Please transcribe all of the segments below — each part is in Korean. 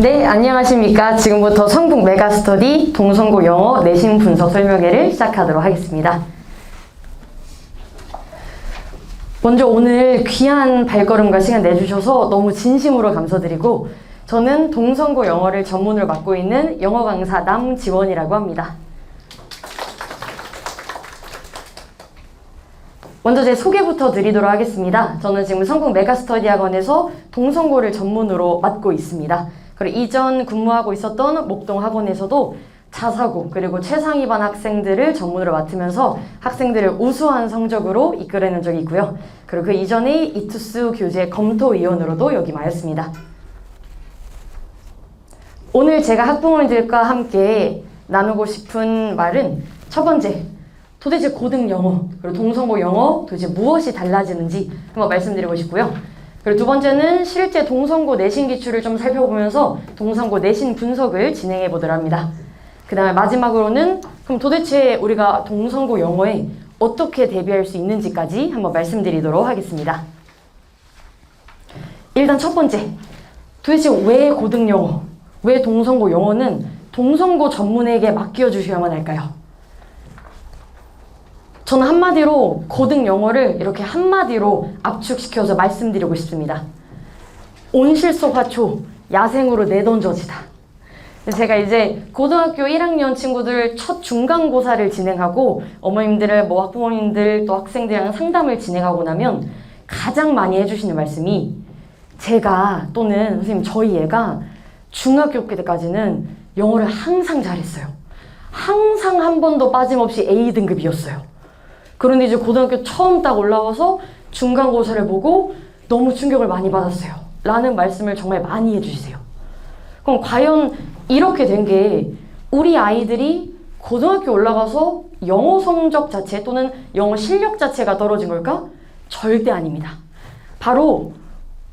네, 안녕하십니까. 지금부터 성북 메가스터디 동성고 영어 내신 분석 설명회를 시작하도록 하겠습니다. 먼저 오늘 귀한 발걸음과 시간 내주셔서 너무 진심으로 감사드리고, 저는 동성고 영어를 전문으로 맡고 있는 영어 강사 남지원이라고 합니다. 먼저 제 소개부터 드리도록 하겠습니다. 저는 지금 성북 메가스터디 학원에서 동성고를 전문으로 맡고 있습니다. 그리고 이전 근무하고 있었던 목동 학원에서도 자사고 그리고 최상위반 학생들을 전문으로 맡으면서 학생들을 우수한 성적으로 이끌어낸 적이 있고요. 그리고 그 이전에 이투스 교재 검토위원으로도 역임하였습니다. 오늘 제가 학부모님들과 함께 나누고 싶은 말은 첫 번째, 도대체 고등 영어 그리고 동성고 영어 도대체 무엇이 달라지는지 한번 말씀드리고 싶고요. 그리고 두 번째는 실제 동성고 내신 기출을 좀 살펴보면서 동성고 내신 분석을 진행해 보도록 합니다. 그 다음에 마지막으로는 그럼 도대체 우리가 동성고 영어에 어떻게 대비할 수 있는지까지 한번 말씀드리도록 하겠습니다. 일단 첫 번째, 도대체 왜 고등 영어, 왜 동성고 영어는 동성고 전문에게 맡겨주셔야만 할까요? 저는 한마디로 고등 영어를 이렇게 한마디로 압축시켜서 말씀드리고 싶습니다. 온실속 야생으로 내던져지다. 제가 이제 고등학교 1학년 친구들 첫 중간고사를 진행하고 어머님들, 학부모님들 또 학생들이랑 상담을 진행하고 나면 가장 많이 해주시는 말씀이, 제가 또는 선생님 저희 애가 중학교 때까지는 영어를 항상 잘했어요. 항상 한 번도 빠짐없이 A등급이었어요. 그런데 이제 고등학교 처음 딱 올라와서 중간고사를 보고 너무 충격을 많이 받았어요. 라는 말씀을 정말 많이 해주시세요. 그럼 과연 이렇게 된 게 우리 아이들이 고등학교 올라가서 영어 성적 자체 또는 영어 실력 자체가 떨어진 걸까? 절대 아닙니다. 바로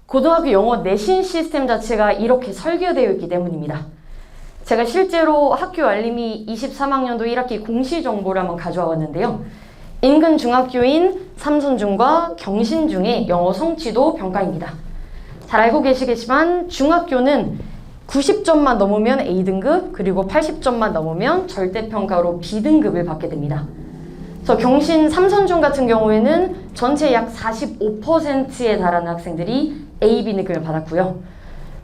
고등학교 영어 내신 시스템 자체가 이렇게 설계되어 있기 때문입니다. 제가 실제로 학교 알림이 23학년도 1학기 공시 정보를 한번 가져와 왔는데요. 인근 중학교인 삼선중과 경신중의 영어 성취도 평가입니다. 잘 알고 계시겠지만 중학교는 90점만 넘으면 A등급, 그리고 80점만 넘으면 절대평가로 B등급을 받게 됩니다. 그래서 경신 삼선중 같은 경우에는 전체 약 45%에 달하는 학생들이 A, B등급을 받았고요.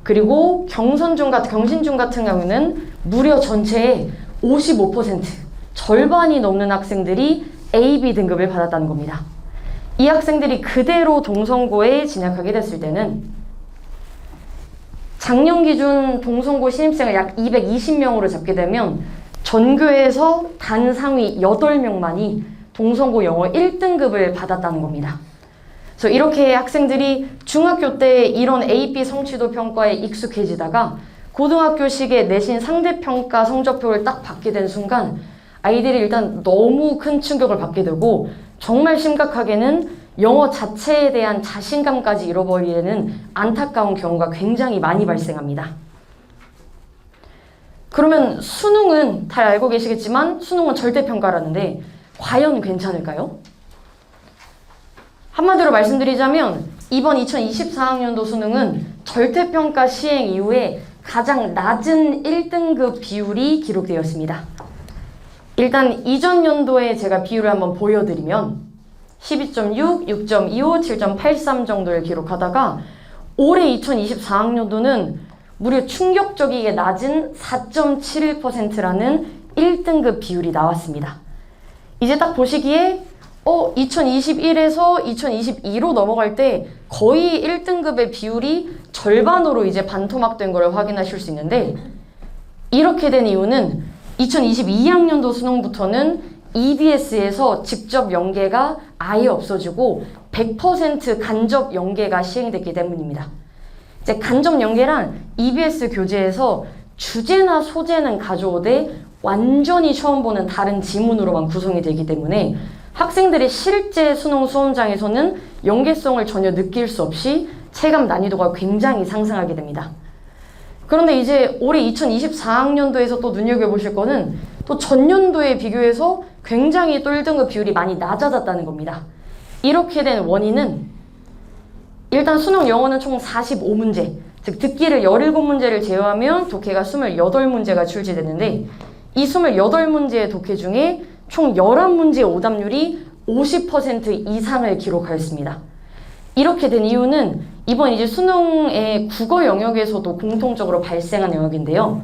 그리고 경신중 같은 경우는 무려 전체의 55%, 절반이 넘는 학생들이 A, B 등급을 받았다는 겁니다. 이 학생들이 그대로 동성고에 진학하게 됐을 때는 작년 기준 동성고 신입생을 약 220명으로 잡게 되면 전교에서 단 상위 8명만이 동성고 영어 1등급을 받았다는 겁니다. 그래서 이렇게 학생들이 중학교 때 이런 AP 성취도 평가에 익숙해지다가 고등학교식의 내신 상대평가 성적표를 딱 받게 된 순간 아이들이 일단 너무 큰 충격을 받게 되고, 정말 심각하게는 영어 자체에 대한 자신감까지 잃어버리는 안타까운 경우가 굉장히 많이 발생합니다. 그러면 수능은 잘 알고 계시겠지만 수능은 절대평가라는데 과연 괜찮을까요? 한마디로 말씀드리자면 이번 2024학년도 수능은 절대평가 시행 이후에 가장 낮은 1등급 비율이 기록되었습니다. 일단 이전 연도에 제가 비율을 한번 보여드리면 12.6, 6.25, 7.83 정도를 기록하다가 올해 2024학년도는 무려 충격적이게 낮은 4.71%라는 1등급 비율이 나왔습니다. 이제 딱 보시기에 2021에서 2022로 넘어갈 때 거의 1등급의 비율이 절반으로 이제 반토막된 걸 확인하실 수 있는데, 이렇게 된 이유는 2022학년도 수능부터는 EBS에서 직접 연계가 아예 없어지고 100% 간접 연계가 시행됐기 때문입니다. 이제 간접 연계란 EBS 교재에서 주제나 소재는 가져오되 완전히 처음 보는 다른 지문으로만 구성이 되기 때문에 학생들이 실제 수능 수험장에서는 연계성을 전혀 느낄 수 없이 체감 난이도가 굉장히 상승하게 됩니다. 그런데 이제 올해 2024학년도에서 또 눈여겨보실 거는 또 전년도에 비교해서 굉장히 또 1등급 비율이 많이 낮아졌다는 겁니다. 이렇게 된 원인은 일단 수능 영어는 총 45문제, 즉 듣기를 17문제를 제외하면 독해가 28문제가 출제되는데 이 28문제의 독해 중에 총 11문제의 오답률이 50% 이상을 기록하였습니다. 이렇게 된 이유는 이번 이제 수능의 국어 영역에서도 공통적으로 발생한 영역인데요.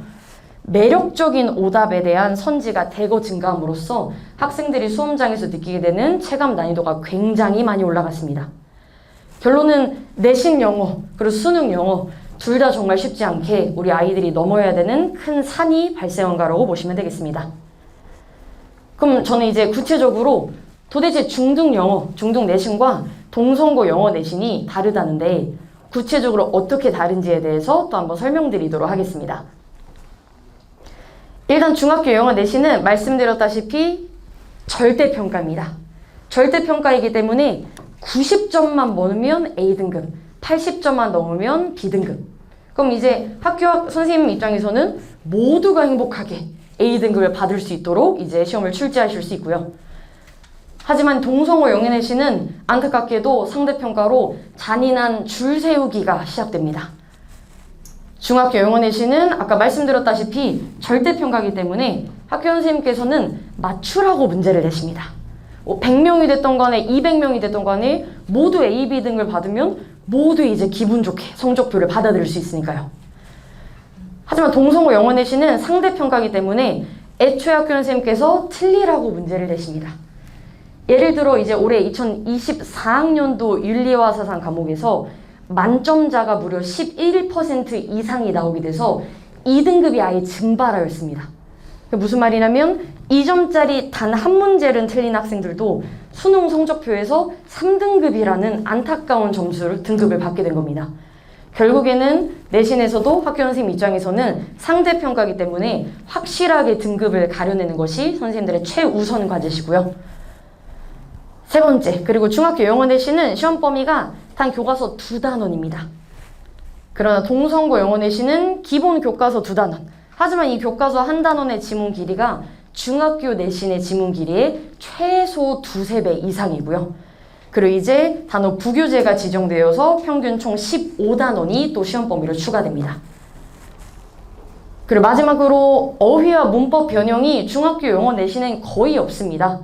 매력적인 오답에 대한 선지가 대거 증가함으로써 학생들이 수험장에서 느끼게 되는 체감 난이도가 굉장히 많이 올라갔습니다. 결론은 내신 영어 그리고 수능 영어 둘 다 정말 쉽지 않게 우리 아이들이 넘어야 되는 큰 산이 발생한 거라고 보시면 되겠습니다. 그럼 저는 이제 구체적으로 도대체 중등 영어, 중등 내신과 동성고 영어 내신이 다르다는데 구체적으로 어떻게 다른지에 대해서 또 한번 설명드리도록 하겠습니다. 일단 중학교 영어 내신은 말씀드렸다시피 절대평가입니다. 절대평가이기 때문에 90점만 넘으면 A등급, 80점만 넘으면 B등급. 그럼 이제 학교 선생님 입장에서는 모두가 행복하게 A등급을 받을 수 있도록 이제 시험을 출제하실 수 있고요. 하지만 동성호 영어 내신은 안타깝게도 상대평가로 잔인한 줄 세우기가 시작됩니다. 중학교 영어 내신은 아까 말씀드렸다시피 절대평가이기 때문에 학교 선생님께서는 맞추라고 문제를 내십니다. 100명이 됐던 간에 200명이 됐던 간에 모두 A, B 등을 받으면 모두 이제 기분 좋게 성적표를 받아들일 수 있으니까요. 하지만 동성호 영어 내신은 상대평가이기 때문에 애초에 학교 선생님께서 틀리라고 문제를 내십니다. 예를 들어 이제 올해 2024학년도 윤리와 사상 과목에서 만점자가 무려 11% 이상이 나오게 돼서 2등급이 아예 증발하였습니다. 무슨 말이냐면 2점짜리 단 한 문제를 틀린 학생들도 수능 성적표에서 3등급이라는 안타까운 점수를 등급을 받게 된 겁니다. 결국에는 내신에서도 학교 선생님 입장에서는 상대평가이기 때문에 확실하게 등급을 가려내는 것이 선생님들의 최우선 과제시고요. 세 번째, 그리고 중학교 영어 내신은 시험 범위가 단 교과서 2단원입니다. 그러나 동성고 영어 내신은 기본 교과서 2단원. 하지만 이 교과서 한 단원의 지문 길이가 중학교 내신의 지문 길이의 최소 2~3배 이상이고요. 그리고 이제 단어 부교재가 지정되어서 평균 총 15단원이 또 시험 범위로 추가됩니다. 그리고 마지막으로 어휘와 문법 변형이 중학교 영어 내신엔 거의 없습니다.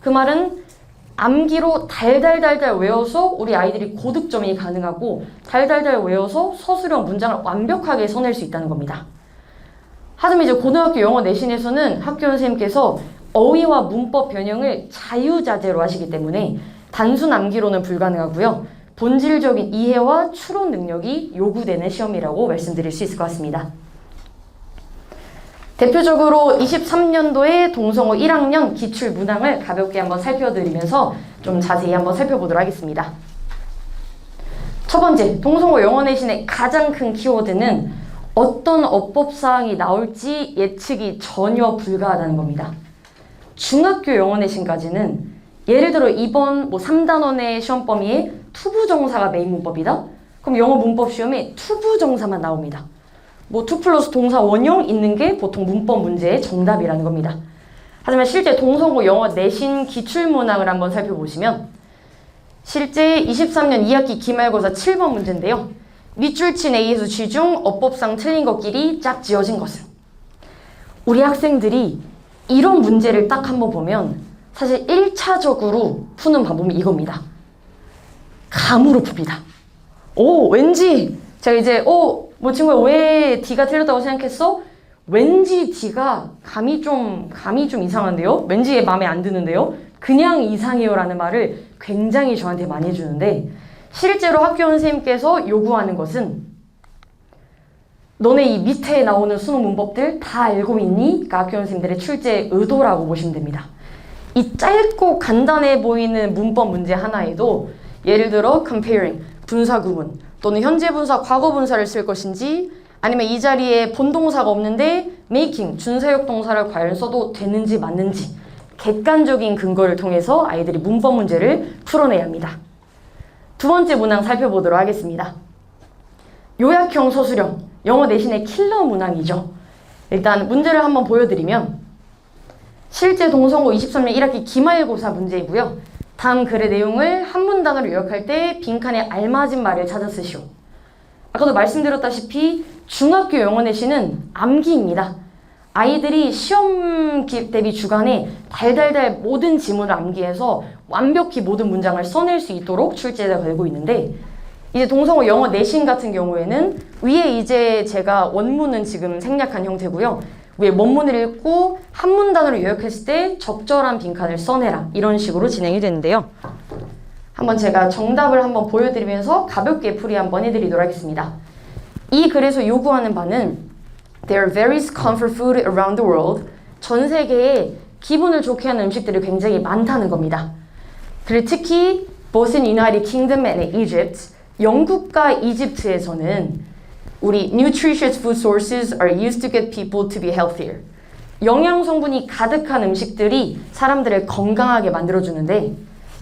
그 말은 암기로 달달달달 외워서 우리 아이들이 고득점이 가능하고 달달달 외워서 서술형 문장을 완벽하게 써낼 수 있다는 겁니다. 하지만 이제 고등학교 영어 내신에서는 학교 선생님께서 어휘와 문법 변형을 자유자재로 하시기 때문에 단순 암기로는 불가능하고요. 본질적인 이해와 추론 능력이 요구되는 시험이라고 말씀드릴 수 있을 것 같습니다. 대표적으로 23년도에 동성호 1학년 기출 문항을 가볍게 한번 살펴드리면서 좀 자세히 한번 살펴보도록 하겠습니다. 첫 번째, 동성호 영어 내신의 가장 큰 키워드는 어떤 어법사항이 나올지 예측이 전혀 불가하다는 겁니다. 중학교 영어 내신까지는 예를 들어 이번 3단원의 시험 범위에 투부정사가 메인 문법이다? 그럼 영어 문법 시험에 투부정사만 나옵니다. 2 플러스 동사 원형 있는 게 보통 문법 문제의 정답이라는 겁니다. 하지만 실제 동성고 영어 내신 기출문항을 한번 살펴보시면 실제 23년 2학기 기말고사 7번 문제인데요. 밑줄 친 A에서 G 중 어법상 틀린 것끼리 짝 지어진 것은? 우리 학생들이 이런 문제를 딱 한번 보면 사실 1차적으로 푸는 방법이 이겁니다. 감으로 풉니다. 왠지 제가 이제 친구야 왜 D가 틀렸다고 생각했어? 왠지 D가 감이 좀 이상한데요? 왠지 마음에 안 드는데요? 그냥 이상해요 라는 말을 굉장히 저한테 많이 해주는데 실제로 학교 선생님께서 요구하는 것은 너네 이 밑에 나오는 수능 문법들 다 알고 있니? 가 학교 선생님들의 출제 의도라고 보시면 됩니다. 이 짧고 간단해 보이는 문법 문제 하나에도 예를 들어 comparing, 분사 구문 또는 현재 분사, 과거 분사를 쓸 것인지 아니면 이 자리에 본동사가 없는데 making, 준사역 동사를 과연 써도 되는지 맞는지 객관적인 근거를 통해서 아이들이 문법 문제를 풀어내야 합니다. 두 번째 문항 살펴보도록 하겠습니다. 요약형 서술형, 영어 내신의 킬러 문항이죠. 일단 문제를 한번 보여드리면 실제 동성고 23년 1학기 기말고사 문제이고요. 다음 글의 내용을 한 문단으로 요약할 때 빈칸에 알맞은 말을 찾아 쓰시오. 아까도 말씀드렸다시피 중학교 영어 내신은 암기입니다. 아이들이 시험 대비 주간에 달달달 모든 지문을 암기해서 완벽히 모든 문장을 써낼 수 있도록 출제가 되고 있는데, 이제 동성어 영어 내신 같은 경우에는 위에 이제 제가 원문은 지금 생략한 형태고요. 위에 원문을 읽고 한 문단으로 요약했을 때 적절한 빈칸을 써내라, 이런 식으로 진행이 되는데요. 한번 제가 정답을 한번 보여드리면서 가볍게 풀이 한번 해드리도록 하겠습니다. 이 글에서 요구하는 바는 There are various comfort food around the world. 전 세계에 기분을 좋게 하는 음식들이 굉장히 많다는 겁니다. 그리고 특히 both in United Kingdom and Egypt, 영국과 이집트에서는 우리 nutritious food sources are used to get people to be healthier. 영양 성분이 가득한 음식들이 사람들을 건강하게 만들어주는데,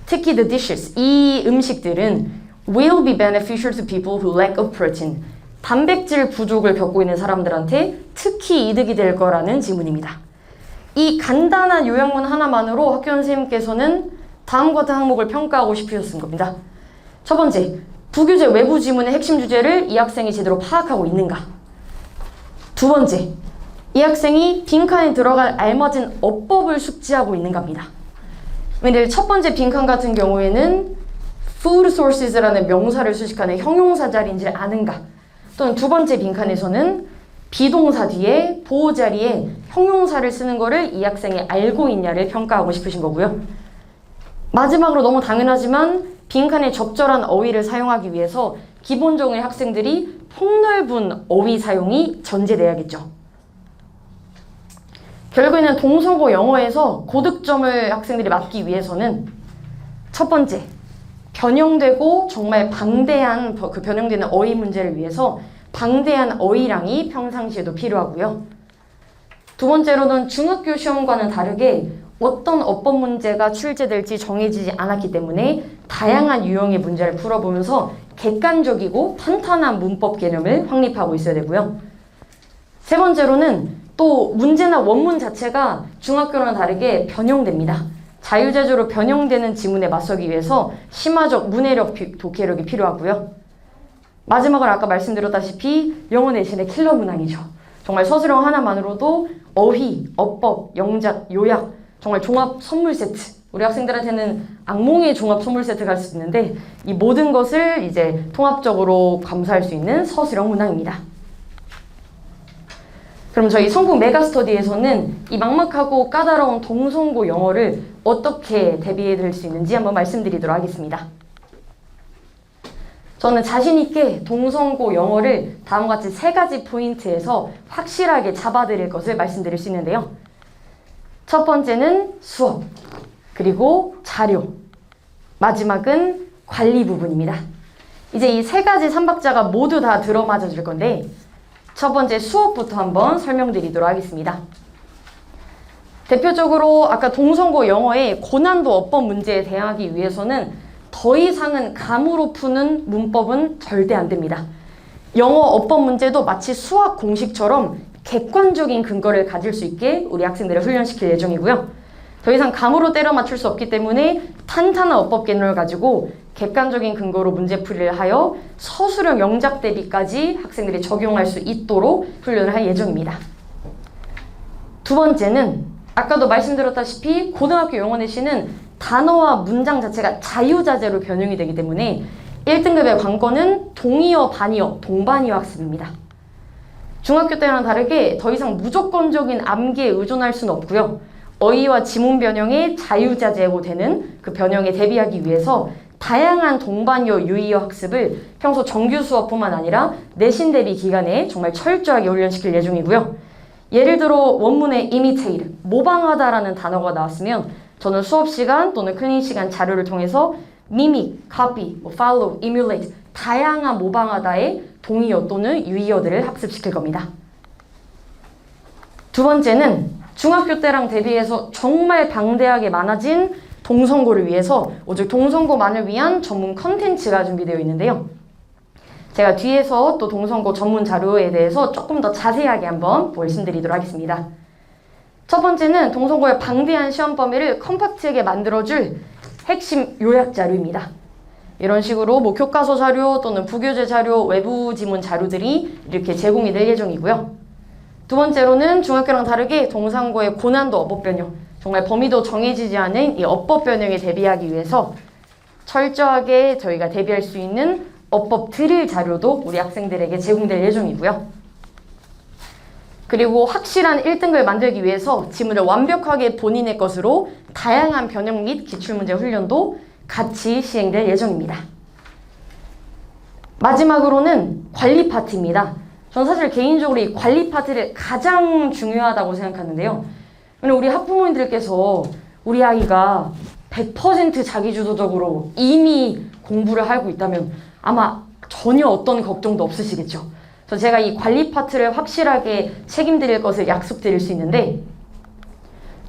특히 the dishes, 이 음식들은 will be beneficial to people who lack of protein. 단백질 부족을 겪고 있는 사람들한테 특히 이득이 될 거라는 지문입니다. 이 간단한 요약문 하나만으로 학교 선생님께서는 다음과 같은 항목을 평가하고 싶으셨을 겁니다. 첫 번째, 부교재 외부 지문의 핵심 주제를 이 학생이 제대로 파악하고 있는가? 두 번째, 이 학생이 빈칸에 들어갈 알맞은 어법을 숙지하고 있는가입니다. 왜냐하면 첫 번째 빈칸 같은 경우에는 food sources라는 명사를 수식하는 형용사 자리인지를 아는가? 또는 두 번째 빈칸에서는 비동사 뒤에 보호 자리에 형용사를 쓰는 거를 이 학생이 알고 있냐를 평가하고 싶으신 거고요. 마지막으로 너무 당연하지만 빈칸에 적절한 어휘를 사용하기 위해서 기본적으로 학생들이 폭넓은 어휘 사용이 전제돼야겠죠. 결국에는 동성어 영어에서 고득점을 학생들이 맞기 위해서는 첫 번째, 변형되고 정말 방대한 그 변형되는 어휘 문제를 위해서 방대한 어휘량이 평상시에도 필요하고요. 두 번째로는 중학교 시험과는 다르게 어떤 어법 문제가 출제될지 정해지지 않았기 때문에 다양한 유형의 문제를 풀어보면서 객관적이고 탄탄한 문법 개념을 확립하고 있어야 되고요. 세 번째로는 또 문제나 원문 자체가 중학교랑 다르게 변형됩니다. 자유자재로 변형되는 지문에 맞서기 위해서 심화적 문해력, 독해력이 필요하고요. 마지막으로 아까 말씀드렸다시피 영어 내신의 킬러 문항이죠. 정말 서술형 하나만으로도 어휘, 어법, 영작, 요약, 정말 종합 선물 세트. 우리 학생들한테는 악몽의 종합 선물 세트가 할 수 있는데 이 모든 것을 이제 통합적으로 감수할 수 있는 서술형 문항입니다. 그럼 저희 성북 메가스터디에서는 이 막막하고 까다로운 동성고 영어를 어떻게 대비해 드릴 수 있는지 한번 말씀드리도록 하겠습니다. 저는 자신 있게 동성고 영어를 다음과 같이 3가지 포인트에서 확실하게 잡아드릴 것을 말씀드릴 수 있는데요. 첫 번째는 수업, 그리고 자료, 마지막은 관리 부분입니다. 이제 이 3가지 삼박자가 모두 다 들어맞아 줄 건데 첫 번째 수업부터 한번 설명드리도록 하겠습니다. 대표적으로 아까 동성고 영어의 고난도 어법 문제에 대응하기 위해서는 더 이상은 감으로 푸는 문법은 절대 안 됩니다. 영어 어법 문제도 마치 수학 공식처럼 객관적인 근거를 가질 수 있게 우리 학생들을 훈련시킬 예정이고요. 더 이상 감으로 때려 맞출 수 없기 때문에 탄탄한 어법 개념을 가지고 객관적인 근거로 문제풀이를 하여 서술형 영작 대비까지 학생들이 적용할 수 있도록 훈련을 할 예정입니다. 두 번째는 아까도 말씀드렸다시피 고등학교 영어 내신은 단어와 문장 자체가 자유자재로 변형이 되기 때문에 1등급의 관건은 동의어, 반의어, 동반의어 학습입니다. 중학교 때랑 다르게 더 이상 무조건적인 암기에 의존할 수는 없고요. 어휘와 지문 변형에 자유자재고 되는 그 변형에 대비하기 위해서 다양한 동반의어, 유의어 학습을 평소 정규 수업뿐만 아니라 내신 대비 기간에 정말 철저하게 훈련시킬 예정이고요. 예를 들어 원문에 imitate, 모방하다라는 단어가 나왔으면 저는 수업 시간 또는 클리닉 시간 자료를 통해서 mimic, copy, follow, emulate 다양한 모방하다의 동의어 또는 유의어들을 학습시킬 겁니다. 두 번째는 중학교 때랑 대비해서 정말 방대하게 많아진 동성고를 위해서 오직 동성고만을 위한 전문 컨텐츠가 준비되어 있는데요. 제가 뒤에서 또 동성고 전문 자료에 대해서 조금 더 자세하게 한번 말씀드리도록 하겠습니다. 첫 번째는 동성고의 방대한 시험 범위를 컴팩트하게 만들어줄 핵심 요약 자료입니다. 이런 식으로 뭐 교과서 자료 또는 부교재 자료, 외부 지문 자료들이 이렇게 제공이 될 예정이고요. 두 번째로는 중학교랑 다르게 동상고의 고난도 어법 변형, 정말 범위도 정해지지 않은 이 어법 변형에 대비하기 위해서 철저하게 저희가 대비할 수 있는 어법 드릴 자료도 우리 학생들에게 제공될 예정이고요. 그리고 확실한 1등급을 만들기 위해서 지문을 완벽하게 본인의 것으로 다양한 변형 및 기출문제 훈련도 같이 시행될 예정입니다. 마지막으로는 관리 파트입니다. 저는 사실 개인적으로 이 관리 파트를 가장 중요하다고 생각하는데요. 우리 학부모님들께서 우리 아이가 100% 자기주도적으로 이미 공부를 하고 있다면 아마 전혀 어떤 걱정도 없으시겠죠. 그래서 제가 이 관리 파트를 확실하게 책임드릴 것을 약속드릴 수 있는데,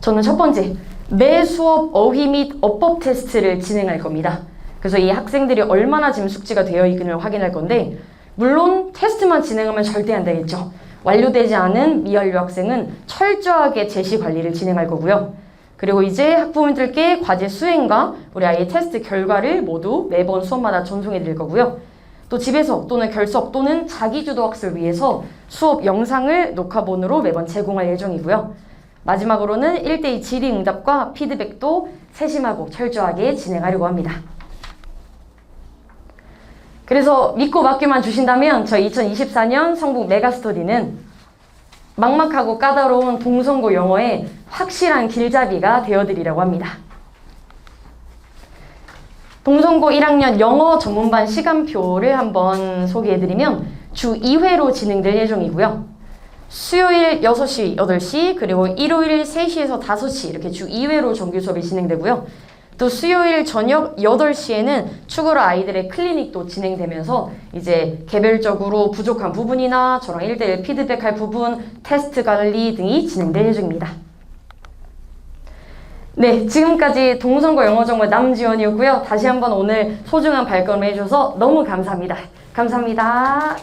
저는 첫 번째, 매 수업 어휘 및 어법 테스트를 진행할 겁니다. 그래서 이 학생들이 얼마나 지금 숙지가 되어 있는지를 확인할 건데, 물론 테스트만 진행하면 절대 안 되겠죠. 완료되지 않은 미완료 학생은 철저하게 제시 관리를 진행할 거고요. 그리고 이제 학부모님들께 과제 수행과 우리 아이의 테스트 결과를 모두 매번 수업마다 전송해 드릴 거고요. 또 집에서 또는 결석 또는 자기주도 학습을 위해서 수업 영상을 녹화본으로 매번 제공할 예정이고요. 마지막으로는 1대2 질의응답과 피드백도 세심하고 철저하게 진행하려고 합니다. 그래서 믿고 맡기만 주신다면 저희 2024년 성북 메가스터디는 막막하고 까다로운 동성고 영어의 확실한 길잡이가 되어드리려고 합니다. 동성고 1학년 영어 전문반 시간표를 한번 소개해드리면 주 2회로 진행될 예정이고요. 수요일 6시, 8시, 그리고 일요일 3시에서 5시 이렇게 주 2회로 정규 수업이 진행되고요. 또 수요일 저녁 8시에는 추가로 아이들의 클리닉도 진행되면서 이제 개별적으로 부족한 부분이나 저랑 1대1 피드백할 부분, 테스트 관리 등이 진행될 예정입니다. 네, 지금까지 동성고 영어정보 남지원이었고요. 다시 한번 오늘 소중한 발걸음 해주셔서 너무 감사합니다. 감사합니다.